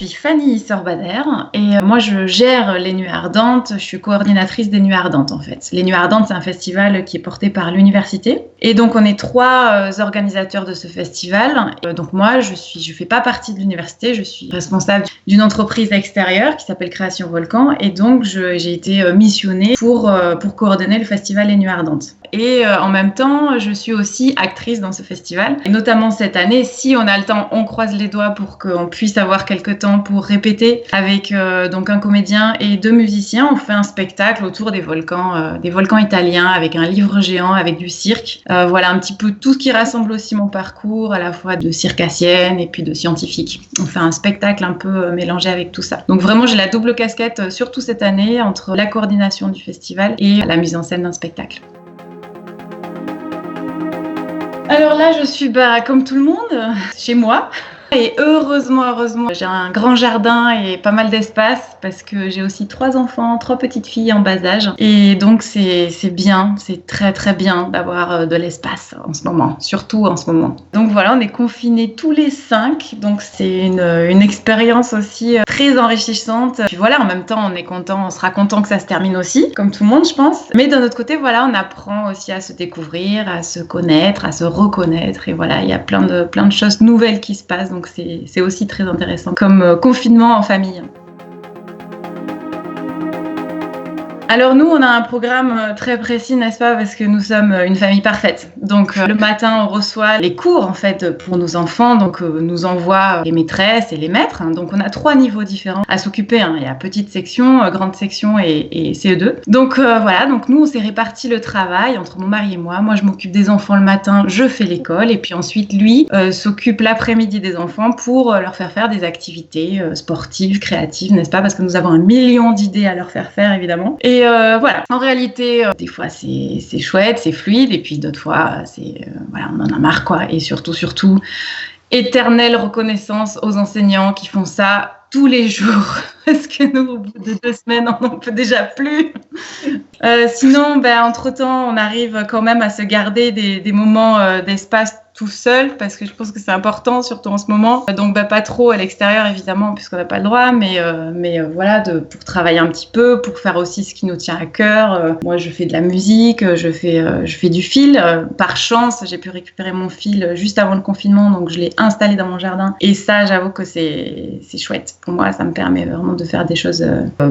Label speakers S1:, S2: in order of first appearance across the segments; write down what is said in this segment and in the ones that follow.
S1: suis Fanny Sorbader et moi je gère les Nuits Ardentes, je suis coordinatrice des Nuits Ardentes en fait. Les Nuits Ardentes, c'est un festival qui est porté par l'université et donc on est 3 organisateurs de ce festival. Donc moi je fais pas partie de l'université, je suis responsable d'une entreprise extérieure qui s'appelle Création Volcan et donc j'ai été missionnée pour coordonner le festival Les Nuits Ardentes. Et en même temps, je suis aussi actrice dans ce festival. Et notamment cette année, si on a le temps, on croise les doigts pour qu'on puisse avoir quelques temps pour répéter avec donc un comédien et 2 musiciens. On fait un spectacle autour des volcans italiens avec un livre géant, avec du cirque. Voilà un petit peu tout ce qui rassemble aussi mon parcours, à la fois de circassienne et puis de scientifique. On fait un spectacle un peu mélangé avec tout ça. Donc vraiment, j'ai la double casquette, surtout cette année, entre la coordination du festival et la mise en scène d'un spectacle. Alors là, je suis comme tout le monde, chez moi. Et heureusement, j'ai un grand jardin et pas mal d'espace parce que j'ai aussi 3 enfants, 3 petites filles en bas âge. Et donc, c'est bien, c'est très très bien d'avoir de l'espace en ce moment, surtout en ce moment. Donc voilà, on est confinés tous les 5. Donc c'est une expérience aussi très enrichissante. Puis voilà, en même temps, on sera content que ça se termine aussi, comme tout le monde, je pense. Mais d'un autre côté, voilà, on apprend aussi à se découvrir, à se connaître, à se reconnaître. Et voilà, il y a plein de choses nouvelles qui se passent. Donc c'est aussi très intéressant comme confinement en famille. Alors nous, on a un programme très précis, n'est-ce pas, parce que nous sommes une famille parfaite. Donc le matin, on reçoit les cours en fait pour nos enfants, donc nous envoient les maîtresses et les maîtres. Donc on a 3 niveaux différents à s'occuper. Il y a petite section, grande section et CE2. Donc voilà, donc nous on s'est réparti le travail entre mon mari et moi. Moi je m'occupe des enfants le matin, je fais l'école et puis ensuite lui s'occupe l'après-midi des enfants pour leur faire des activités sportives, créatives, n'est-ce pas, parce que nous avons 1 million d'idées à leur faire évidemment. Et voilà, en réalité, des fois c'est chouette, c'est fluide, et puis d'autres fois voilà, on en a marre quoi. Et surtout, éternelle reconnaissance aux enseignants qui font ça tous les jours, parce que nous, au bout de 2 semaines, on n'en peut déjà plus. Sinon, entre-temps, on arrive quand même à se garder des moments d'espace tout seul, parce que je pense que c'est important, surtout en ce moment. Donc, pas trop à l'extérieur, évidemment, puisqu'on n'a pas le droit, mais voilà, pour travailler un petit peu, pour faire aussi ce qui nous tient à cœur. Moi, je fais de la musique, je fais du fil. Par chance, j'ai pu récupérer mon fil juste avant le confinement, donc je l'ai installé dans mon jardin. Et ça, j'avoue que c'est chouette. Pour moi, ça me permet vraiment de faire des choses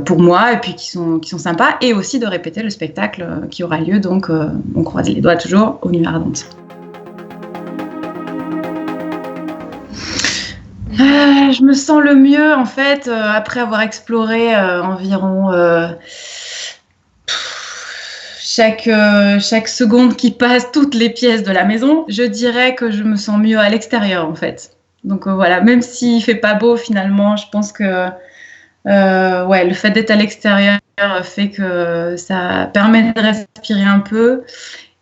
S1: pour moi, et puis qui sont sympas, et aussi de répéter le spectacle qui aura lieu. Donc, on croise les doigts toujours aux Nuits Ardentes. Je me sens le mieux en fait après avoir exploré environ chaque seconde qui passe toutes les pièces de la maison. Je dirais que je me sens mieux à l'extérieur en fait. Donc voilà, même s'il fait pas beau finalement, je pense que le fait d'être à l'extérieur fait que ça permet de respirer un peu.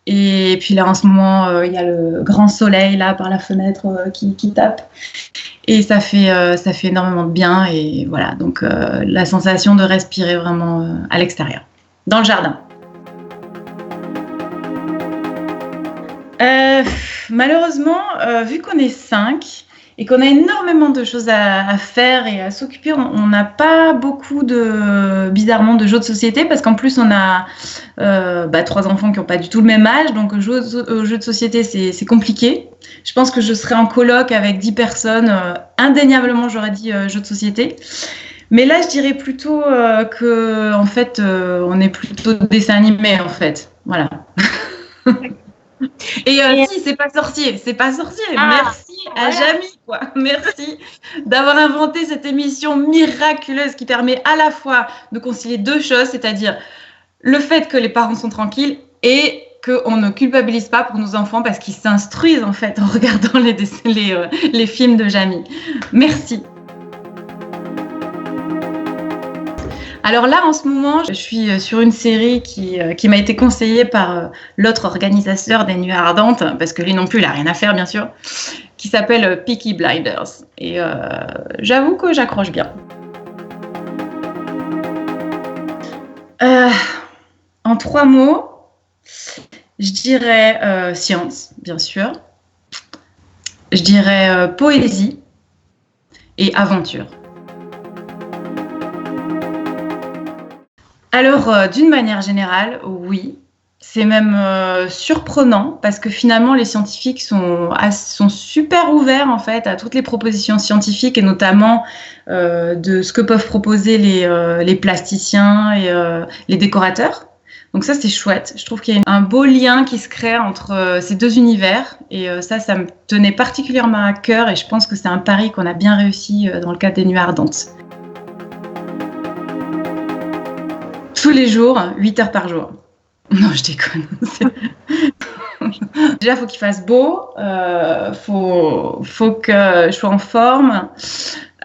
S1: Et puis là, en ce moment, il y a le grand soleil là par la fenêtre qui tape. Et ça fait énormément de bien. Et voilà, donc la sensation de respirer vraiment à l'extérieur, dans le jardin. Malheureusement, vu qu'on est 5 et qu'on a énormément de choses à faire et à s'occuper, on n'a pas beaucoup bizarrement de jeux de société, parce qu'en plus on a 3 enfants qui n'ont pas du tout le même âge, donc jouer aux jeux de société c'est compliqué. Je pense que je serais en coloc avec 10 personnes, indéniablement j'aurais dit jeux de société. Mais là je dirais plutôt que en fait on est plutôt dessin animé en fait, voilà. Et si, c'est pas sorcier. Merci à Jamy, quoi. Merci d'avoir inventé cette émission miraculeuse qui permet à la fois de concilier 2 choses, c'est-à-dire le fait que les parents sont tranquilles et qu'on ne culpabilise pas pour nos enfants parce qu'ils s'instruisent en fait en regardant les films de Jamy. Merci. Alors là, en ce moment, je suis sur une série qui m'a été conseillée par l'autre organisateur des Nuits Ardentes, parce que lui non plus, il n'a rien à faire, bien sûr, qui s'appelle Peaky Blinders. Et j'avoue que j'accroche bien. En 3 mots, je dirais science, bien sûr. Je dirais poésie et aventure. Alors, d'une manière générale, oui. C'est même surprenant parce que finalement, les scientifiques sont super ouverts en fait à toutes les propositions scientifiques et notamment de ce que peuvent proposer les plasticiens et les décorateurs. Donc ça, c'est chouette. Je trouve qu'il y a un beau lien qui se crée entre ces deux univers et ça me tenait particulièrement à cœur et je pense que c'est un pari qu'on a bien réussi dans le cadre des Nuits Ardentes. Tous les jours, 8 heures par jour. Non, je déconne. Déjà, il faut qu'il fasse beau, faut que je sois en forme,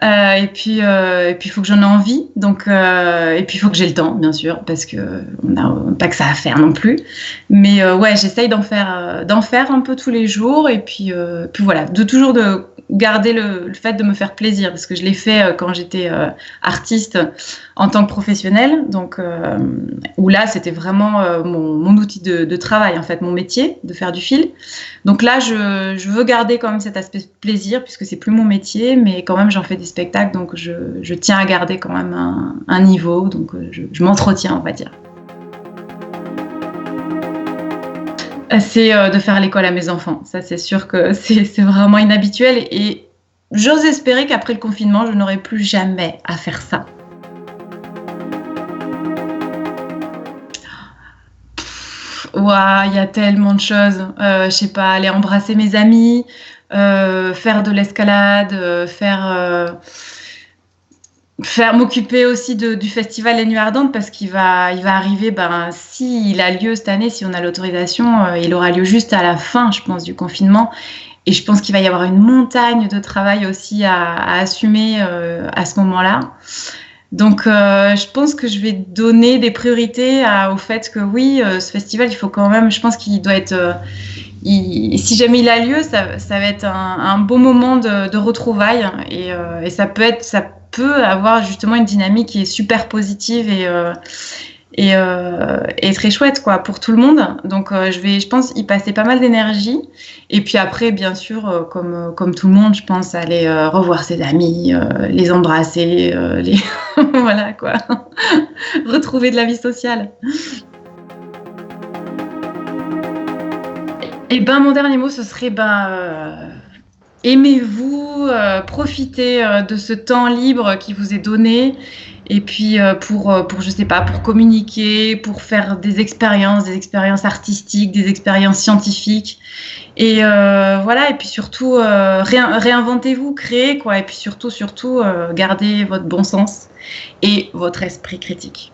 S1: et puis il faut que j'en ai envie. Donc, et puis il faut que j'ai le temps, bien sûr, parce que on n'a pas que ça à faire non plus. Mais ouais, j'essaye d'en faire un peu tous les jours, et puis voilà, toujours de garder le fait de me faire plaisir, parce que je l'ai fait quand j'étais artiste en tant que professionnelle, donc où là c'était vraiment mon outil de travail en fait, mon métier de faire du fil. Donc là je veux garder quand même cet aspect plaisir puisque c'est plus mon métier, mais quand même j'en fais des spectacles, donc je tiens à garder quand même un niveau, donc je m'entretiens, on va dire. C'est de faire l'école à mes enfants. Ça, c'est sûr que c'est vraiment inhabituel et j'ose espérer qu'après le confinement, je n'aurai plus jamais à faire ça. Ouah, il y a tellement de choses. Je sais pas, aller embrasser mes amis, faire de l'escalade, faire m'occuper aussi du festival Les Nuits Ardentes parce qu'il va arriver, s'il a lieu cette année, si on a l'autorisation, il aura lieu juste à la fin, je pense, du confinement. Et je pense qu'il va y avoir une montagne de travail aussi à assumer à ce moment-là. Donc, je pense que je vais donner des priorités au fait que oui, ce festival, il faut quand même, je pense qu'il doit être... si jamais il a lieu, ça va être un beau moment de retrouvailles et ça peut avoir justement une dynamique qui est super positive et très chouette quoi pour tout le monde. Donc je pense y passer pas mal d'énergie et puis après bien sûr comme tout le monde, je pense aller revoir ses amis, les embrasser, voilà quoi, retrouver de la vie sociale. Et mon dernier mot ce serait aimez-vous, profitez de ce temps libre qui vous est donné et puis pour je sais pas, pour communiquer, pour faire des expériences artistiques, des expériences scientifiques et voilà, et puis surtout réinventez-vous, créez quoi, et puis surtout gardez votre bon sens et votre esprit critique.